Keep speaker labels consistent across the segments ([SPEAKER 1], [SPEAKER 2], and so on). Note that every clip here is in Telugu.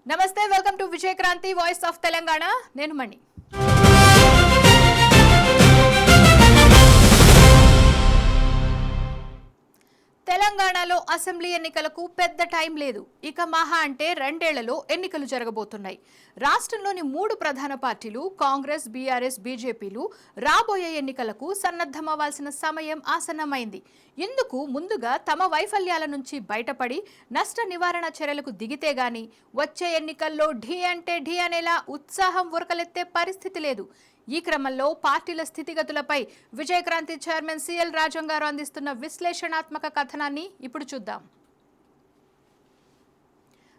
[SPEAKER 1] నమస్తే, welcome to Vijaya Kranti voice of Telangana. నేను మణి. తెలంగాణలో అసెంబ్లీ ఎన్నికలకు పెద్ద టైం లేదు. ఇక మహా అంటే 2 ఏళ్లలో ఎన్నికలు జరగబోతున్నాయి. రాష్ట్రంలోని 3 ప్రధాన పార్టీలు కాంగ్రెస్, బీఆర్ఎస్, బీజేపీలు రాబోయే ఎన్నికలకు సన్నద్ధమవ్వాల్సిన సమయం ఆసన్నమైంది. ఇందుకు ముందుగా తమ వైఫల్యాల నుంచి బయటపడి నష్ట నివారణ చర్యలకు దిగితే గాని వచ్చే ఎన్నికల్లో ఢీ అంటే ఢీ అనేలా ఉత్సాహం ఉరకలెత్తే పరిస్థితి లేదు. ఈ క్రమంలో పార్టీల స్థితిగతులపై విజయక్రాంతి చైర్మన్ సిఎల్ రాజం గారు అందిస్తున్న విశ్లేషణాత్మక కథనాన్ని ఇప్పుడు చూద్దాం.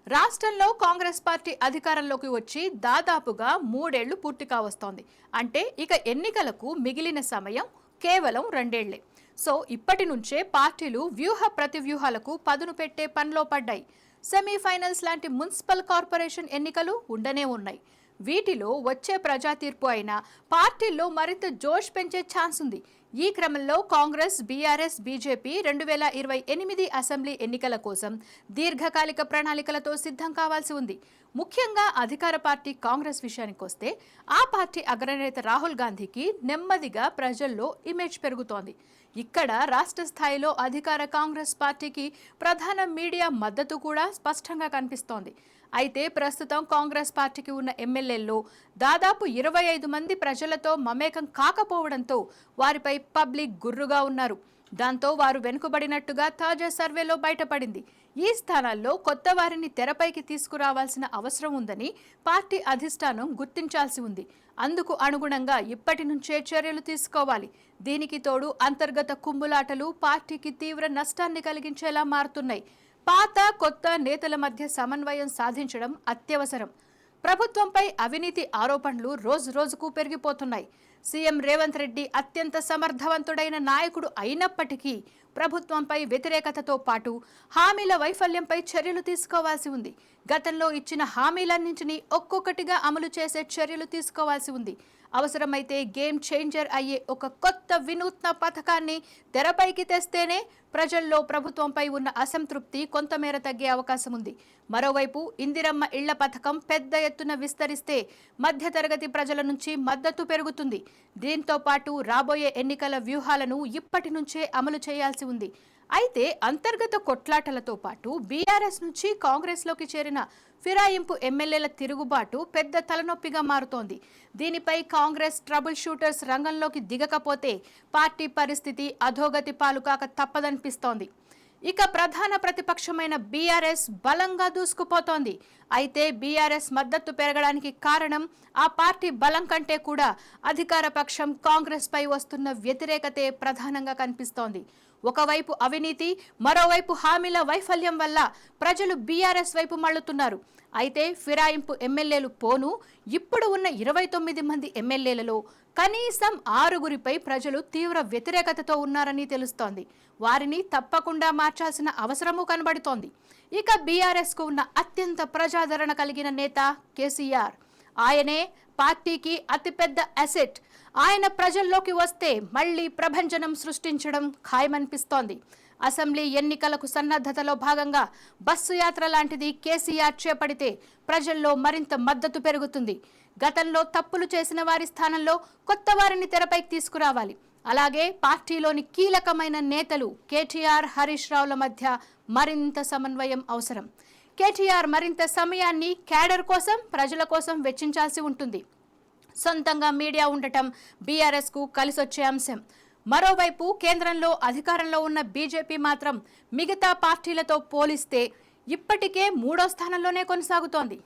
[SPEAKER 1] రాష్ట్రంలో కాంగ్రెస్ పార్టీ అధికారంలోకి వచ్చి దాదాపుగా 3 ఏళ్లు పూర్తి కావస్తోంది. అంటే ఇక ఎన్నికలకు మిగిలిన సమయం కేవలం 2 ఏళ్లే. సో ఇప్పటి నుంచే పార్టీలు వ్యూహ ప్రతివ్యూహాలకు పదును పెట్టే పనిలో పడ్డాయి. సెమీఫైనల్స్ లాంటి మున్సిపల్ కార్పొరేషన్ ఎన్నికలు ఉండనే ఉన్నాయి. వీటిలో వచ్చే ప్రజా తీర్పు అయినా పార్టీల్లో మరింత జోష్ పెంచే ఛాన్స్ ఉంది. ఈ క్రమంలో కాంగ్రెస్, బీఆర్ఎస్, బీజేపీ 2028 అసెంబ్లీ ఎన్నికల కోసం దీర్ఘకాలిక ప్రణాళికలతో సిద్ధం కావాల్సి ఉంది. ముఖ్యంగా అధికార పార్టీ కాంగ్రెస్ విషయానికొస్తే ఆ పార్టీ అగ్రనేత రాహుల్ గాంధీకి నెమ్మదిగా ప్రజల్లో ఇమేజ్ పెరుగుతోంది. ఇక్కడ రాష్ట్ర స్థాయిలో అధికార కాంగ్రెస్ పార్టీకి ప్రధాన మీడియా మద్దతు కూడా స్పష్టంగా కనిపిస్తోంది. అయితే ప్రస్తుతం కాంగ్రెస్ పార్టీకి ఉన్న ఎమ్మెల్యేల్లో దాదాపు 25 మంది ప్రజలతో మమేకం కాకపోవడంతో వారిపై పబ్లిక్ గుర్రుగా ఉన్నారు. దాంతో వారు వెనుకబడినట్టుగా తాజా సర్వేలో బయటపడింది. ఈ స్థానాల్లో కొత్త వారిని తెరపైకి తీసుకురావాల్సిన అవసరం ఉందని పార్టీ అధిష్టానం గుర్తించాల్సి ఉంది. అందుకు అనుగుణంగా ఇప్పటి నుంచే చర్యలు తీసుకోవాలి. దీనికి తోడు అంతర్గత కుమ్ములాటలు పార్టీకి తీవ్ర నష్టాన్ని కలిగించేలా మారుతున్నాయి. పాత కొత్త నేతల మధ్య సమన్వయం సాధించడం అత్యవసరం. ప్రభుత్వంపై అవినీతి ఆరోపణలు రోజుకు పెరిగిపోతున్నాయి. సీఎం రేవంత్ రెడ్డి అత్యంత సమర్థవంతుడైన నాయకుడు అయినప్పటికీ ప్రభుత్వంపై వ్యతిరేకతతో పాటు హామీల వైఫల్యంపై చర్యలు తీసుకోవాల్సి ఉంది. గతంలో ఇచ్చిన హామీలన్నింటినీ ఒక్కొక్కటిగా అమలు చేసే చర్యలు తీసుకోవాల్సి ఉంది. అవసరమైతే గేమ్ చేంజర్ అయ్యే ఒక కొత్త వినూత్న పథకాన్ని తెరపైకి తెస్తేనే ప్రజల్లో ప్రభుత్వంపై ఉన్న అసంతృప్తి కొంతమేర తగ్గే అవకాశం ఉంది. మరోవైపు ఇందిరమ్మ ఇళ్ల పథకం పెద్ద ఎత్తున విస్తరిస్తే మధ్యతరగతి ప్రజల నుంచి మద్దతు పెరుగుతుంది. దీంతో పాటు రాబోయే ఎన్నికల వ్యూహాలను ఇప్పటి నుంచే అమలు చేయాల్సి ఉంది. అయితే అంతర్గత కొట్లాటలతో పాటు బీఆర్ఎస్ నుంచి కాంగ్రెస్లోకి చేరిన ఫిరాయింపు ఎమ్మెల్యేల తిరుగుబాటు పెద్ద తలనొప్పిగా మారుతోంది. దీనిపై కాంగ్రెస్ ట్రబుల్ షూటర్స్ రంగంలోకి దిగకపోతే పార్టీ పరిస్థితి అధోగతి పాలు కాక తప్పదనిపిస్తోంది. ఇక ప్రధాన ప్రతిపక్షమైన బీఆర్ఎస్ బలంగా దూసుకుపోతోంది. అయితే బీఆర్ఎస్ మద్దతు పెరగడానికి కారణం ఆ పార్టీ బలం కంటే కూడా అధికార పక్షం కాంగ్రెస్ పై వస్తున్న వ్యతిరేకతే ప్రధానంగా కనిపిస్తోంది. ఒకవైపు అవినీతి, మరోవైపు హామీల వైఫల్యం వల్ల ప్రజలు బీఆర్ఎస్ వైపు మళ్లుతున్నారు. అయితే ఫిరాయింపు ఎమ్మెల్యేలు పోను ఇప్పుడు ఉన్న 29 మంది ఎమ్మెల్యేలలో కనీసం 6గురిపై ప్రజలు తీవ్ర వ్యతిరేకతతో ఉన్నారని తెలుస్తోంది. వారిని తప్పకుండా మార్చాల్సిన అవసరమూ కనబడుతోంది. ఇక బీఆర్ఎస్ కు ఉన్న అత్యంత ప్రజాదరణ కలిగిన నేత కేసీఆర్. ఆయనే పార్టీకి అతిపెద్ద అసెట్. ఆయన ప్రజల్లోకి వస్తే మళ్లీ ప్రభంజనం సృష్టించడం ఖాయమనిపిస్తోంది. అసెంబ్లీ ఎన్నికలకు సన్నద్ధతలో భాగంగా బస్సు యాత్ర లాంటిది కేసీఆర్ చేపడితే ప్రజల్లో మరింత మద్దతు పెరుగుతుంది. గతంలో తప్పులు చేసిన వారి స్థానంలో కొత్త వారిని తెరపైకి తీసుకురావాలి. అలాగే పార్టీలోని కీలకమైన నేతలు కేటీఆర్, హరీష్ రావుల మధ్య మరింత సమన్వయం అవసరం. కేటీఆర్ మరింత సమయాన్ని క్యాడర్ కోసం, ప్రజల కోసం వెచ్చించాల్సి ఉంటుంది. సొంతంగా మీడియా ఉండటం బీఆర్ఎస్ కు కలిసొచ్చే అంశం. మరోవైపు కేంద్రంలో అధికారంలో ఉన్న బీజేపీ మాత్రం మిగతా పార్టీలతో పోలిస్తే ఇప్పటికే 3వ స్థానంలోనే కొనసాగుతోంది.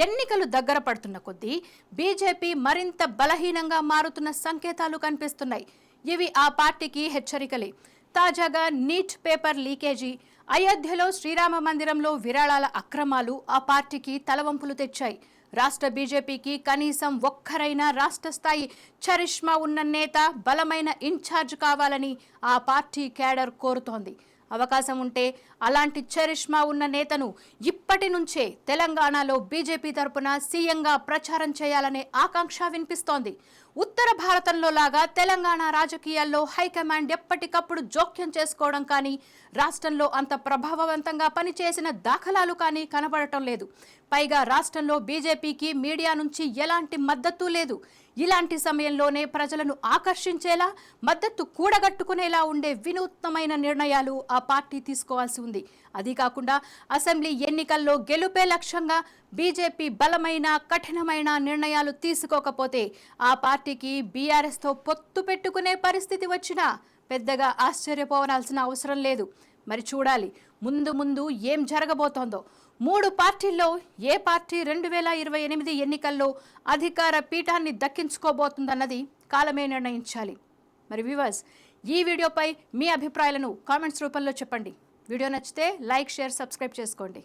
[SPEAKER 1] ఎన్నికలు దగ్గర పడుతున్న కొద్దీ బీజేపీ మరింత బలహీనంగా మారుతున్న సంకేతాలు కనిపిస్తున్నాయి. ఇవి ఆ పార్టీకి హెచ్చరికలే. తాజాగా నీట్ పేపర్ లీకేజీ, అయోధ్యలో శ్రీరామ మందిరంలో విరాళాల అక్రమాలు ఆ పార్టీకి తలవంపులు తెచ్చాయి. రాష్ట్ర బీజేపీకి కనీసం ఒక్కరైనా రాష్ట్ర స్థాయి చరిష్మా ఉన్న నేత, బలమైన ఇన్ఛార్జ్ కావాలని ఆ పార్టీ క్యాడర్ కోరుతోంది. అవకాశం ఉంటే అలాంటి చరిష్మా ఉన్న నేతను ఇప్పటి నుంచే తెలంగాణలో బీజేపీ తరపున సీఎంగా ప్రచారం చేయాలనే ఆకాంక్ష వినిపిస్తోంది. ఉత్తర భారతంలో లాగా తెలంగాణ రాజకీయాల్లో హైకమాండ్ ఎప్పటికప్పుడు జోక్యం చేసుకోవడం కానీ రాష్ట్రంలో అంత ప్రభావవంతంగా పనిచేసిన దాఖలాలు కానీ కనబడటం లేదు. పైగా రాష్ట్రంలో బీజేపీకి మీడియా నుంచి ఎలాంటి మద్దతు లేదు. ఇలాంటి సమయంలోనే ప్రజలను ఆకర్షించేలా మద్దతు కూడగట్టుకునేలా ఉండే వినూత్నమైన నిర్ణయాలు ఆ పార్టీ తీసుకోవాల్సి ఉంది. అది కాకుండా అసెంబ్లీ ఎన్నికల్లో గెలుపే లక్ష్యంగా బీజేపీ బలమైన కఠినమైన నిర్ణయాలు తీసుకోకపోతే ఆ పార్టీకి బీఆర్ఎస్తో పొత్తు పెట్టుకునే పరిస్థితి వచ్చినా పెద్దగా ఆశ్చర్యపోవాల్సిన అవసరం లేదు. మరి చూడాలి ముందు ముందు ఏం జరగబోతోందో. 3 పార్టీల్లో ఏ పార్టీ 2028 ఎన్నికల్లో అధికార పీఠాన్ని దక్కించుకోబోతుందన్నది కాలమే నిర్ణయించాలి. మరి వ్యూవర్స్, ఈ వీడియోపై మీ అభిప్రాయాలను కామెంట్స్ రూపంలో చెప్పండి. వీడియో నచ్చితే లైక్, షేర్, సబ్స్క్రైబ్ చేసుకోండి.